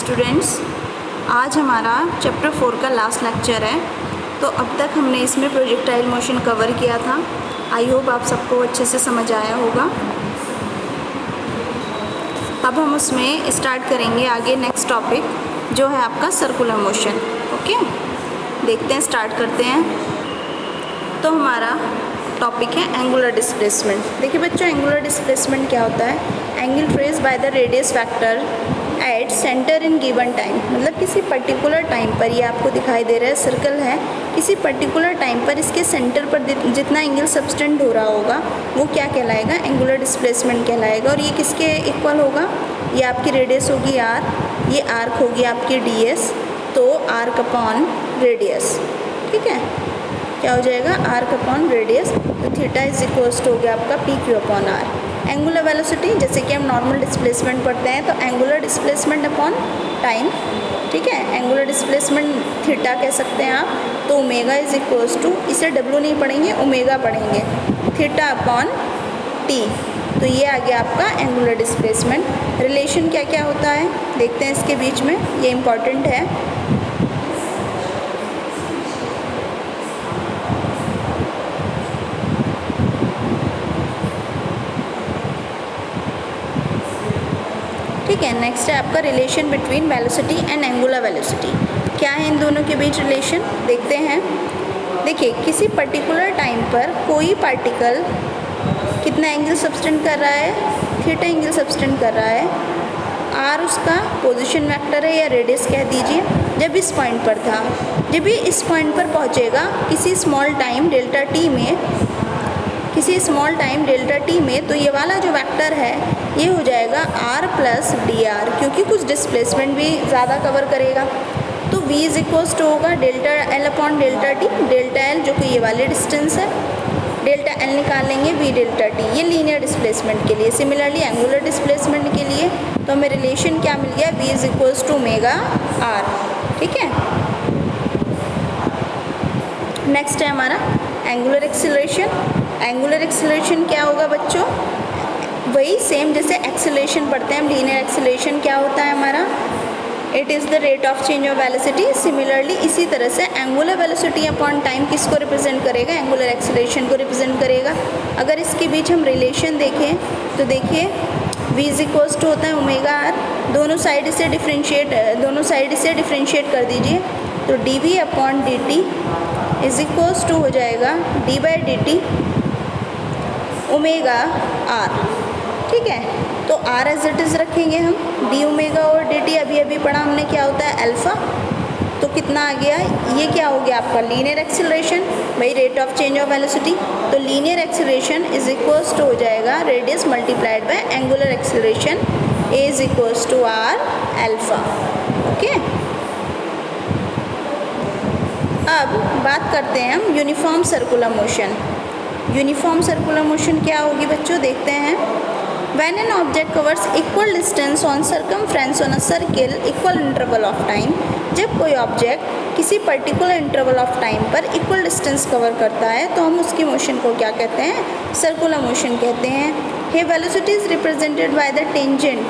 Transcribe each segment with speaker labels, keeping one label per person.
Speaker 1: Students, आज हमारा chapter 4 का लास्ट लेक्चर है। तो अब तक हमने इसमें प्रोजेक्टाइल मोशन कवर किया था। आई होप आप सबको अच्छे से समझ आया होगा। अब हम उसमें स्टार्ट करेंगे आगे नेक्स्ट टॉपिक जो है आपका सर्कुलर मोशन। ओके, देखते हैं, स्टार्ट करते हैं। तो हमारा टॉपिक है एंगुलर डिस्प्लेसमेंट। देखिए बच्चों, एंगुलर डिस्प्लेसमेंट क्या होता है? Angle trace by the radius factor at centre in given time. मतलब किसी पर्टिकुलर टाइम पर, ये आपको दिखाई दे रहा है सर्कल है, किसी पर्टिकुलर टाइम पर इसके सेंटर पर जितना एंगल सबटेंड हो रहा होगा वो क्या कहलाएगा? एंगुलर डिस्प्लेसमेंट कहलाएगा। और ये किसके इक्वल होगा? ये आपकी रेडियस होगी r, ये आर्क होगी आपकी ds, तो आर्क अपॉन रेडियस। ठीक है, क्या हो जाएगा? Arc upon radius. तो थीटा इज इक्वल्स टू हो गया आपका P Q upon R. Angular velocity, जैसे कि हम नॉर्मल डिस्प्लेसमेंट पढ़ते हैं, तो एंगुलर डिस्प्लेसमेंट अपॉन टाइम। ठीक है, एंगुलर डिस्प्लेसमेंट थीटा कह सकते हैं आप। तो ओमेगा इज इक्वल्स टू, इसे डब्ल्यू नहीं पढ़ेंगे, ओमेगा पढ़ेंगे, थीटा अपॉन टी। तो ये आ गया आपका एंगुलर डिस्प्लेसमेंट। रिलेशन क्या क्या होता है देखते हैं इसके बीच में, ये इंपॉर्टेंट है। ठीक है, नेक्स्ट है आपका relation between velocity and angular velocity. क्या है इन दोनों के बीच रिलेशन, देखते हैं। देखिए, किसी पर्टिकुलर टाइम पर कोई पार्टिकल कितना एंगल सबटेंड कर रहा है? थीटा एंगल सबटेंड कर रहा है। आर उसका पोजीशन वेक्टर है या रेडियस कह दीजिए। जब इस पॉइंट पर था, जब ये इस पॉइंट पर पहुंचेगा किसी स्मॉल टाइम डेल्टा टी में, किसी स्मॉल टाइम डेल्टा टी में, तो ये वाला जो वेक्टर है ये हो जाएगा r प्लस डी आर, क्योंकि कुछ डिस्प्लेसमेंट भी ज़्यादा कवर करेगा। तो v इज इक्वल्स टू होगा delta L upon delta T. Delta L जो कि ये वाली डिस्टेंस है, डेल्टा एल निकाल लेंगे, v डेल्टा टी, ये लीनियर डिस्प्लेसमेंट के लिए। सिमिलरली एंगुलर डिस्प्लेसमेंट के लिए तो हमें रिलेशन क्या मिल गया? v is equals to omega r। ठीक है, नेक्स्ट है हमारा एंगुलर एक्सीलरेशन। एंगुलर एक्सीलरेशन क्या होगा बच्चों? वही सेम जैसे एक्सीलरेशन पढ़ते हैं हम, लीनियर एक्सीलरेशन क्या होता है हमारा? It is the rate of change of velocity. Similarly इसी तरह से एंगुलर वेलोसिटी अपॉन टाइम किसको रिप्रेजेंट करेगा? एंगुलर एक्सीलरेशन को रिप्रेजेंट करेगा। अगर इसके बीच हम रिलेशन देखें तो देखिए v इज इक्वल्स टू होता है ओमेगा r। दोनों साइड से डिफ्रेंशिएट कर दीजिए, तो D V upon D T is equals to हो जाएगा D by D T omega R. ठीक है, तो आर एज इट इज़ रखेंगे हम, डी ओमेगा और डी टी अभी अभी पढ़ा हमने क्या होता है? अल्फ़ा। तो कितना आ गया? ये क्या हो गया आपका? लीनियर एक्सीलरेशन, भाई rate of change of velocity. तो linear acceleration is equals to हो जाएगा radius multiplied by angular acceleration, A is equals to R alpha. Okay, अब बात करते हैं हम uniform circular motion. Uniform circular motion क्या होगी बच्चों, देखते हैं। When an object covers equal distance on circumference on a circle equal interval of time, जब कोई ऑब्जेक्ट किसी पर्टिकुलर इंटरवल ऑफ टाइम पर इक्वल डिस्टेंस कवर करता है तो हम उसकी मोशन को क्या कहते हैं? सर्कुलर मोशन कहते हैं। The velocity is represented by the tangent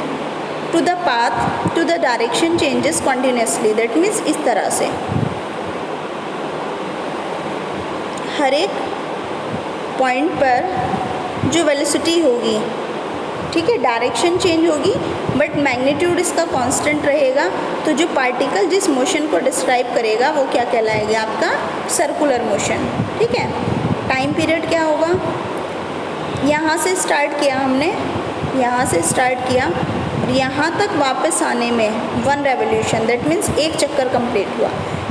Speaker 1: to the path to the direction changes continuously. That means इस तरह से हर एक पॉइंट पर जो वेलोसिटी होगी, ठीक है, डायरेक्शन चेंज होगी बट मैग्नीट्यूड इसका कांस्टेंट रहेगा। तो जो पार्टिकल जिस मोशन को डिस्क्राइब करेगा वो क्या कहलाएगा? आपका सर्कुलर मोशन। ठीक है, टाइम पीरियड क्या होगा? यहाँ से स्टार्ट किया हमने, यहाँ से स्टार्ट किया और यहाँ तक वापस आने में 1 रेवोल्यूशन, दैट मीन्स एक चक्कर कंप्लीट हुआ।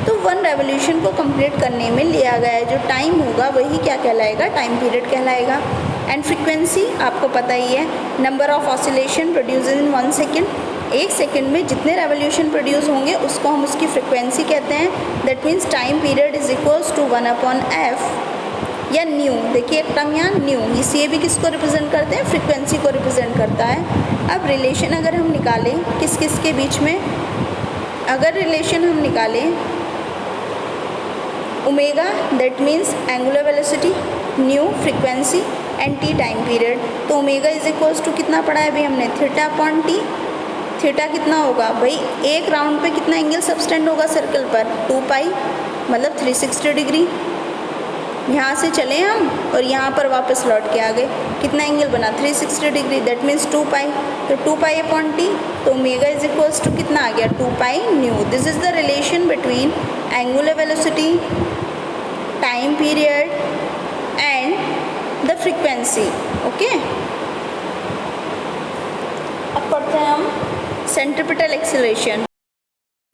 Speaker 1: तो 1 रेवोल्यूशन को कंप्लीट करने में लिया गया जो टाइम होगा वही क्या कहलाएगा? टाइम पीरियड कहलाएगा। एंड फ्रीक्वेंसी आपको पता ही है, number of oscillation produce in 1 second. एक सेकेंड में जितने रेवोल्यूशन प्रोड्यूस होंगे उसको हम उसकी फ्रीक्वेंसी कहते हैं। That means time period is equals to 1 upon F या न्यू। देखिए एक टर्म यहाँ न्यू, इसे भी किसको रिप्रेजेंट करते हैं? फ्रीक्वेंसी को रिप्रेजेंट करता है। अब रिलेशन अगर हम निकालें किस किस के बीच में, अगर रिलेशन हम निकालें omega that means angular velocity, new frequency and T time period, तो ओमेगा इज इक्वल्स टू कितना पढ़ा है अभी हमने? Theta upon T. थीटा कितना होगा भाई, एक राउंड पे कितना एंगल सबटेंड होगा सर्कल पर, 2 पाई, मतलब 360 डिग्री। यहाँ से चले हम और यहाँ पर वापस लौट के आ गए, कितना एंगल बना, 360 डिग्री, दैट मीन्स 2 पाई। तो 2 पाई अपॉन टी, तो ओमेगा इज इक्वल्स टू कितना आ गया, 2 pi nu. This is the relation between angular velocity, time period and the frequency. Okay, अब पढ़ते हैं हम सेंट्रीपिटल एक्सीलरेशन।